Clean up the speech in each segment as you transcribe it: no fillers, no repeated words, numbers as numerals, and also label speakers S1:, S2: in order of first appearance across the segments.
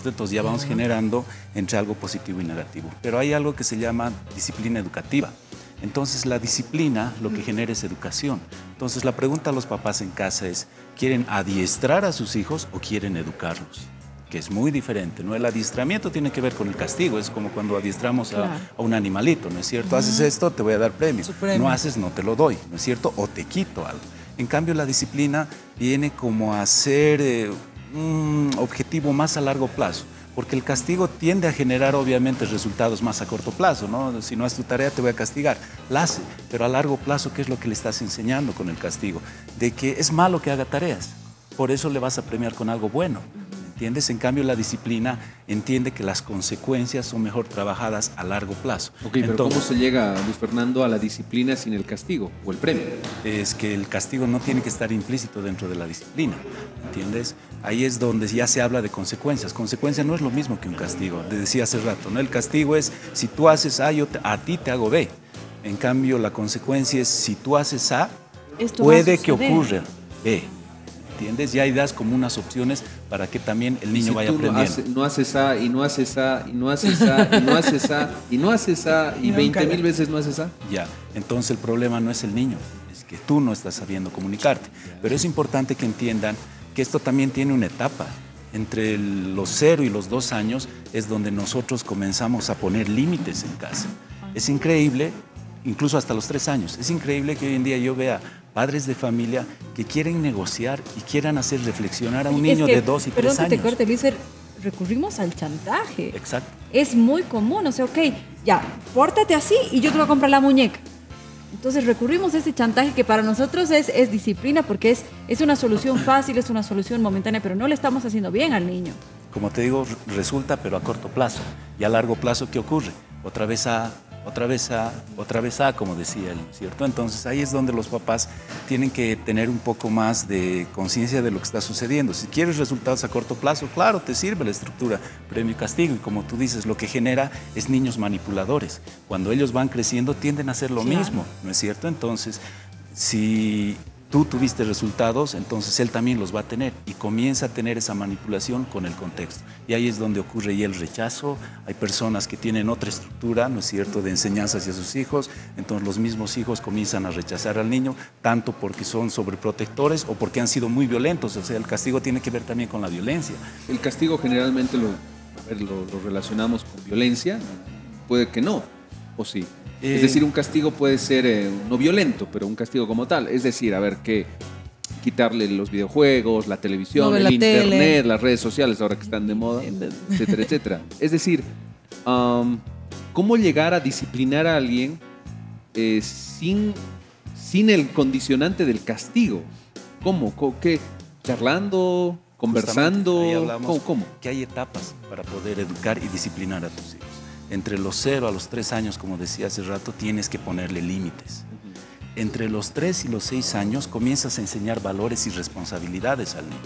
S1: cierto? Entonces ya vamos generando entre algo positivo y negativo. Pero hay algo que se llama disciplina educativa. Entonces la disciplina lo que genera es educación. Entonces la pregunta a los papás en casa es, ¿quieren adiestrar a sus hijos o quieren educarlos? Que es muy diferente, ¿no? El adiestramiento tiene que ver con el castigo, es como cuando adiestramos a un animalito, ¿no es cierto? Haces esto, te voy a dar premio. No haces, no te lo doy, ¿no es cierto? O te quito algo. En cambio, la disciplina viene como a ser un objetivo más a largo plazo, porque el castigo tiende a generar obviamente resultados más a corto plazo, ¿no? Si no haces tu tarea te voy a castigar, la hace, pero a largo plazo, ¿qué es lo que le estás enseñando con el castigo? De que es malo que haga tareas, por eso le vas a premiar con algo bueno. ¿Entiendes? En cambio, la disciplina entiende que las consecuencias son mejor trabajadas a largo plazo.
S2: Ok, pero entonces, ¿cómo se llega, Luis Fernando, a la disciplina sin el castigo o el premio?
S1: Es que el castigo no tiene que estar implícito dentro de la disciplina, ¿entiendes? Ahí es donde ya se habla de consecuencias. Consecuencia no es lo mismo que un castigo, te decía hace rato, ¿no? El castigo es, si tú haces A, a ti te hago B. En cambio, la consecuencia es, si tú haces A, puede que ocurra B. ¿Entiendes? Ya das como unas opciones para que también el niño vaya aprendiendo.
S2: No haces A, y no haces A, y no haces A, y no haces A, y no haces A, y 20.000 veces no haces A.
S1: Ya, entonces el problema no es el niño, es que tú no estás sabiendo comunicarte. Pero es importante que entiendan que esto también tiene una etapa. Entre los 0 y los 2 años es donde nosotros comenzamos a poner límites en casa. Es increíble, incluso hasta los 3 años, es increíble que hoy en día yo vea padres de familia que quieren negociar y quieran hacer reflexionar a un niño de 2 y 3 años.
S3: Perdón que te corte, Luis, recurrimos al chantaje.
S1: Exacto.
S3: Es muy común, o sea, ok, ya, pórtate así y yo te voy a comprar la muñeca. Entonces recurrimos a ese chantaje que para nosotros es disciplina porque es una solución fácil, es una solución momentánea, pero no le estamos haciendo bien al niño.
S1: Como te digo, resulta, pero a corto plazo. Y a largo plazo, ¿qué ocurre? Otra vez A, como decía él, ¿cierto? Entonces ahí es donde los papás tienen que tener un poco más de conciencia de lo que está sucediendo. Si quieres resultados a corto plazo, claro, te sirve la estructura premio y castigo. Y como tú dices, lo que genera es niños manipuladores. Cuando ellos van creciendo tienden a hacer lo mismo, ¿no es cierto? Entonces, si tú tuviste resultados, entonces él también los va a tener y comienza a tener esa manipulación con el contexto. Y ahí es donde ocurre ya el rechazo. Hay personas que tienen otra estructura, ¿no es cierto?, de enseñanza hacia sus hijos, entonces los mismos hijos comienzan a rechazar al niño, tanto porque son sobreprotectores o porque han sido muy violentos. O sea, el castigo tiene que ver también con la violencia.
S2: El castigo generalmente lo relacionamos con violencia, puede que no, o sí. Es decir, un castigo puede ser no violento, pero un castigo como tal. Es decir, a ver, que quitarle los videojuegos, la televisión, el internet, las redes sociales, ahora que están de moda, etcétera, etcétera. Es decir, ¿cómo llegar a disciplinar a alguien sin el condicionante del castigo? ¿Cómo? ¿Qué? ¿Charlando? ¿Conversando?
S1: Ahí hablamos
S2: ¿Cómo?
S1: Que hay etapas para poder educar y disciplinar a tus hijos. Entre los 0 a los 3 años, como decía hace rato, tienes que ponerle límites. Entre los 3 y los 6 años comienzas a enseñar valores y responsabilidades al niño.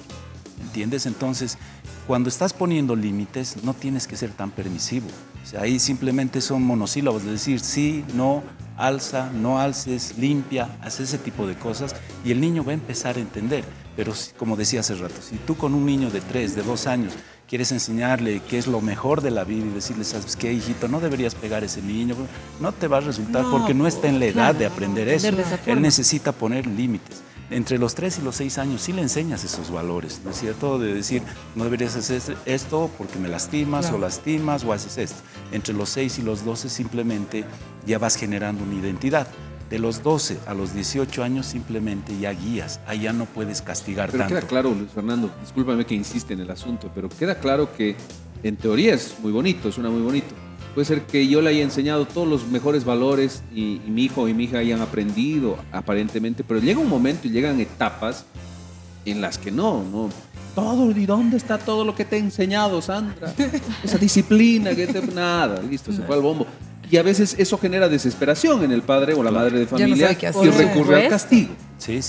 S1: ¿Entiendes? Entonces, cuando estás poniendo límites, no tienes que ser tan permisivo. O sea, ahí simplemente son monosílabos, es decir, sí, no, alza, no alces, limpia, haz ese tipo de cosas y el niño va a empezar a entender. Pero como decía hace rato, si tú con un niño de 3, de 2 años quieres enseñarle qué es lo mejor de la vida y decirle, ¿sabes qué, hijito? No deberías pegar a ese niño, no te va a resultar porque no está en la edad de aprender eso. Él necesita poner límites. Entre los 3 y los 6 años sí le enseñas esos valores, ¿no es cierto? De decir, no deberías hacer esto porque me lastimas o lastimas o haces esto. Entre los 6 y los 12 simplemente ya vas generando una identidad. De los 12 a los 18 años simplemente ya guías, ahí ya no puedes castigar tanto.
S2: Pero queda claro, Luis Fernando, discúlpame que insiste en el asunto, pero queda claro que en teoría es muy bonito, suena muy bonito. Puede ser que yo le haya enseñado todos los mejores valores y mi hijo y mi hija hayan aprendido aparentemente, pero llega un momento y llegan etapas en las que no. Todo, ¿y dónde está todo lo que te he enseñado, Sandra? Esa disciplina que te... Nada, listo, se fue al bombo. Y a veces eso genera desesperación en el padre o la madre de familia y recurre al castigo.
S1: Sí,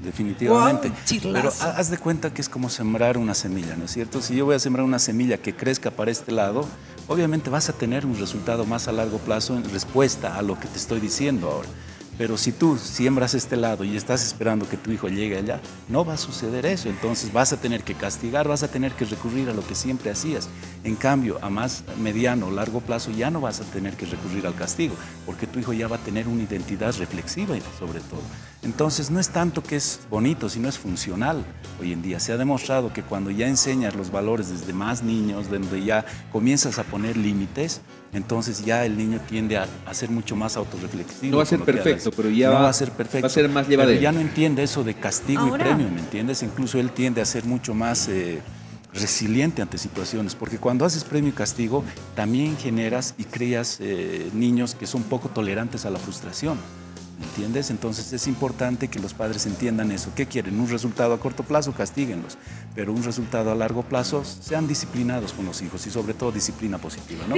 S1: definitivamente.
S3: Wow,
S1: pero haz de cuenta que es como sembrar una semilla, ¿no es cierto? Si yo voy a sembrar una semilla que crezca para este lado, obviamente vas a tener un resultado más a largo plazo en respuesta a lo que te estoy diciendo ahora. Pero si tú siembras este lado y estás esperando que tu hijo llegue allá, no va a suceder eso. Entonces vas a tener que castigar, vas a tener que recurrir a lo que siempre hacías. En cambio, a más mediano o largo plazo ya no vas a tener que recurrir al castigo, porque tu hijo ya va a tener una identidad reflexiva sobre todo. Entonces no es tanto que es bonito, sino es funcional. Hoy en día se ha demostrado que cuando ya enseñas los valores desde más niños, donde ya comienzas a poner límites, entonces ya el niño tiende a ser mucho más autorreflexivo.
S2: No va a ser perfecto, pero ya
S1: no va a ser perfecto.
S2: Va a ser más llevadero.
S1: Pero ya no entiende eso de castigo
S3: Ahora,
S1: y premio, ¿me entiendes? Incluso él tiende a ser mucho más resiliente ante situaciones, porque cuando haces premio y castigo también generas y creas niños que son poco tolerantes a la frustración. ¿Me entiendes? Entonces es importante que los padres entiendan eso. ¿Qué quieren? Un resultado a corto plazo, castíguenlos, pero un resultado a largo plazo, sean disciplinados con los hijos y sobre todo disciplina positiva, ¿no?